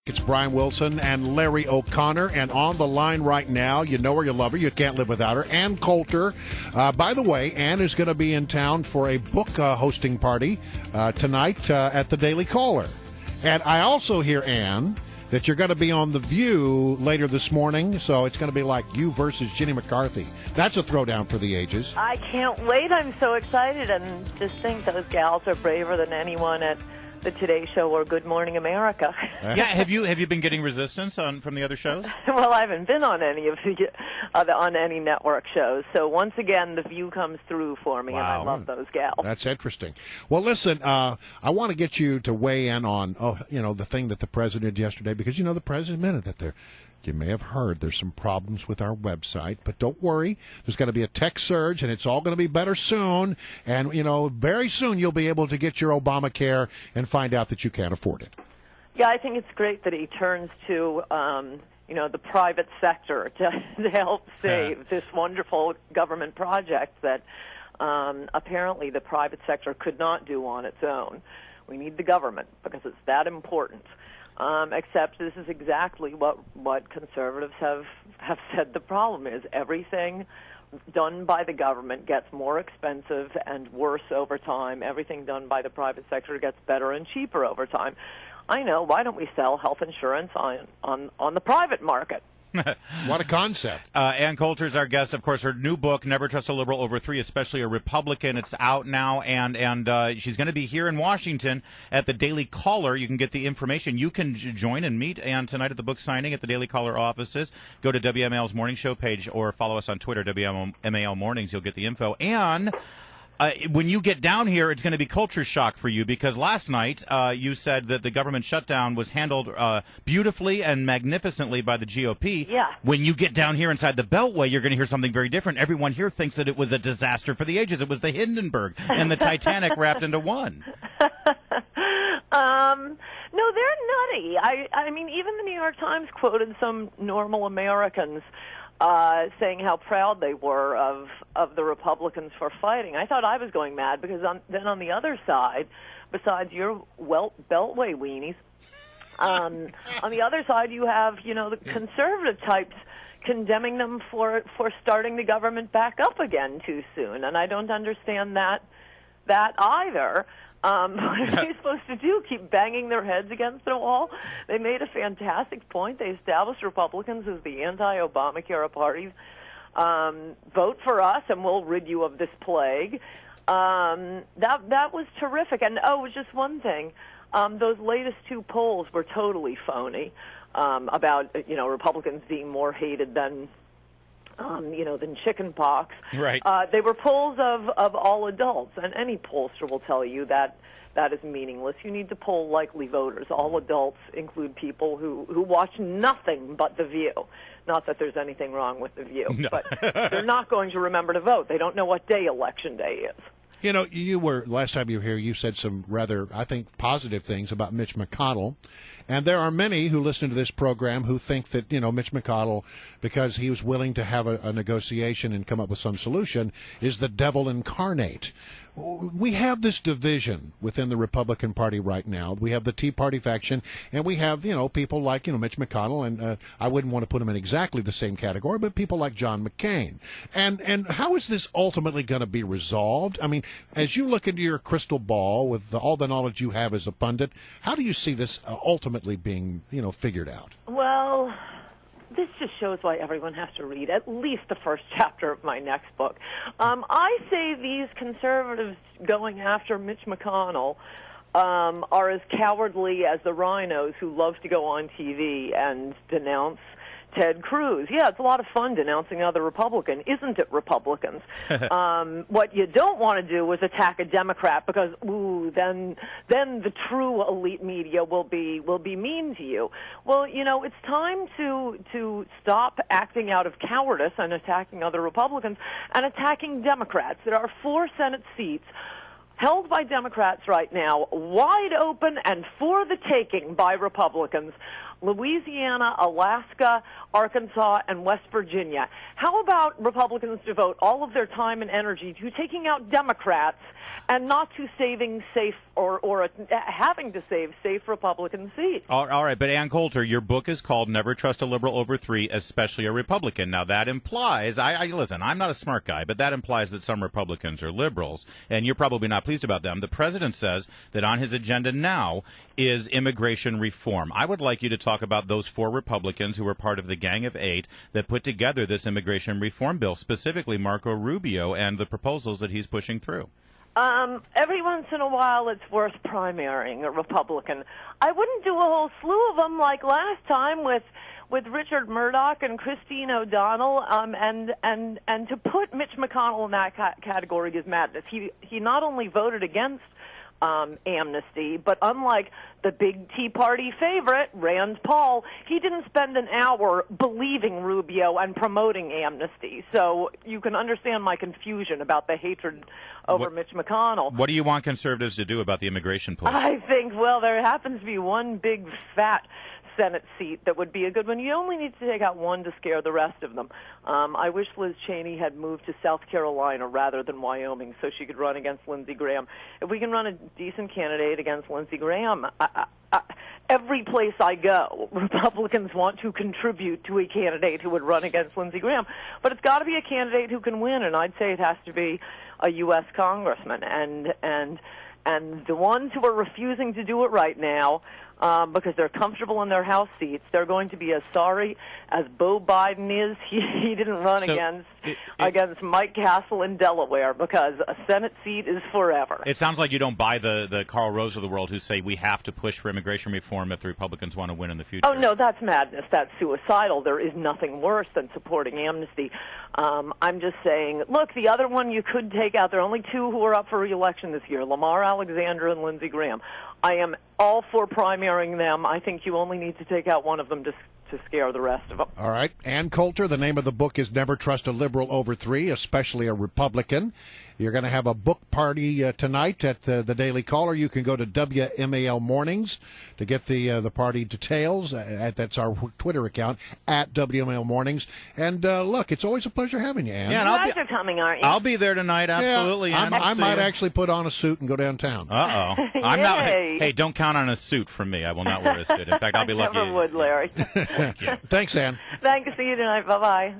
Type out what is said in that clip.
It's Brian Wilson and Larry O'Connor, and on the line right now, you know her, you love her, you can't live without her, Ann Coulter. By the way, Ann is going to be in town for a book hosting party tonight at the Daily Caller. And I also hear, Ann, that you're going to be on The View later this morning, so it's going to be like you versus Jenny McCarthy. That's a throwdown for the ages. I can't wait. I'm so excited, and just think those gals are braver than anyone at the Today Show or Good Morning America. Yeah, have you been getting resistance from the other shows? Well, I haven't been on any of on any network shows. So once again, The View comes through for me, Wow. and I love those gals. That's interesting. Well, listen, I want to get you to weigh in on the thing that the president did yesterday, because the president admitted that you may have heard there's some problems with our website, but don't worry. There's going to be a tech surge, and it's all going to be better soon. And, very soon you'll be able to get your Obamacare and find out that you can't afford it. Yeah, I think it's great that he turns to, the private sector to help save this wonderful government project that apparently the private sector could not do on its own. We need the government because it's that important. Except this is exactly what conservatives have said the problem is. Everything done by the government gets more expensive and worse over time. Everything done by the private sector gets better and cheaper over time. I know. Why don't we sell health insurance on the private market? What a concept. Ann Coulter is our guest. Of course, her new book, Never Trust a Liberal Over Three, especially a Republican. It's out now, and she's going to be here in Washington at the Daily Caller. You can get the information. You can join and meet Ann tonight at the book signing at the Daily Caller offices. Go to WMAL's Morning Show page or follow us on Twitter, WMAL Mornings. You'll get the info. And when you get down here, it's going to be culture shock for you, because last night you said that the government shutdown was handled beautifully and magnificently by the GOP. Yeah. When you get down here inside the Beltway, you're going to hear something very different. Everyone here thinks that it was a disaster for the ages. It was the Hindenburg and the Titanic wrapped into one. No, they're nutty. I mean, even the New York Times quoted some normal Americans saying how proud they were of the Republicans for fighting. I thought I was going mad because then on the other side, besides your Beltway weenies, on the other side you have the conservative types condemning them for starting the government back up again too soon, and I don't understand that either. What are they supposed to do? Keep banging their heads against the wall? They made a fantastic point. They established Republicans as the anti-Obamacare party. Vote for us, and we'll rid you of this plague. That was terrific. And just one thing. Those latest two polls were totally phony about Republicans being more hated than chicken pox. Right. They were polls of all adults, and any pollster will tell you that is meaningless. You need to poll likely voters. All adults include people who watch nothing but The View. Not that there's anything wrong with The View, no. But they're not going to remember to vote. They don't know what day Election Day is. You were, last time you were here, you said some rather, I think, positive things about Mitch McConnell. And there are many who listen to this program who think that, Mitch McConnell, because he was willing to have a negotiation and come up with some solution, is the devil incarnate. We have this division within the Republican Party right now. We have the Tea Party faction, and we have, people like, Mitch McConnell, and I wouldn't want to put him in exactly the same category, but people like John McCain. And how is this ultimately going to be resolved? I mean, as you look into your crystal ball with all the knowledge you have as a pundit, how do you see this ultimately being, figured out? Well, this just shows why everyone has to read at least the first chapter of my next book. I say these conservatives going after Mitch McConnell are as cowardly as the rhinos who love to go on TV and denounce Ted Cruz. Yeah, it's a lot of fun denouncing another Republican, isn't it, Republicans? What you don't want to do is attack a Democrat because, then the true elite media will be mean to you. Well, it's time to stop acting out of cowardice and attacking other Republicans and attacking Democrats. There are 4 Senate seats held by Democrats right now, wide open and for the taking by Republicans. Louisiana, Alaska, Arkansas, and West Virginia. How about Republicans devote all of their time and energy to taking out Democrats and not to saving safe or having to save safe Republican seats? All right, but Ann Coulter, your book is called Never Trust a Liberal Over Three, Especially a Republican. Now, that implies, listen, I'm not a smart guy, but that implies that some Republicans are liberals, and you're probably not pleased about them. The president says that on his agenda now is immigration reform. I would like you to talk about those 4 Republicans who were part of the Gang of 8 that put together this immigration reform bill, specifically Marco Rubio and the proposals that he's pushing through. Every once in a while, it's worth primarying a Republican. I wouldn't do a whole slew of them like last time with Richard Murdoch and Christine O'Donnell, and to put Mitch McConnell in that category is madness. He not only voted against amnesty, but unlike the big Tea Party favorite, Rand Paul, he didn't spend an hour believing Rubio and promoting amnesty. So you can understand my confusion about the hatred over Mitch McConnell. What do you want conservatives to do about the immigration push? I think, well, there happens to be one big fat Senate seat that would be a good one. You only need to take out one to scare the rest of them. I wish Liz Cheney had moved to South Carolina rather than Wyoming so she could run against Lindsey Graham. If we can run a decent candidate against Lindsey Graham, every place I go, Republicans want to contribute to a candidate who would run against Lindsey Graham. But it's got to be a candidate who can win, and I'd say it has to be a U.S. congressman. And the ones who are refusing to do it right now, because they're comfortable in their House seats, they're going to be as sorry as Beau Biden is. He didn't run against Mike Castle in Delaware, because a Senate seat is forever. It sounds like you don't buy the Karl Rove of the world who say we have to push for immigration reform if the Republicans want to win in the future. Oh, no, that's madness. That's suicidal. There is nothing worse than supporting amnesty. I'm just saying, look, the other one you could take out, there are only 2 who are up for re-election this year, Lamar Alexander and Lindsey Graham. I am all for primarying them. I think you only need to take out one of them to scare the rest of them. All right. Ann Coulter, the name of the book is Never Trust a Liberal Over Three, Especially a Republican. You're going to have a book party tonight at the Daily Caller. You can go to WMAL Mornings to get the party details. That's our Twitter account, at WMAL Mornings. And look, it's always a pleasure having you, Ann. Yeah, you guys are coming, aren't you? I'll be there tonight, absolutely. Yeah, Ann. I might actually put on a suit and go downtown. Uh-oh. I'm not. Hey, don't count on a suit from me. I will not wear a suit. In fact, I'll be lucky. Never would, Larry. Thanks, Ann. Thanks. See you tonight. Bye-bye.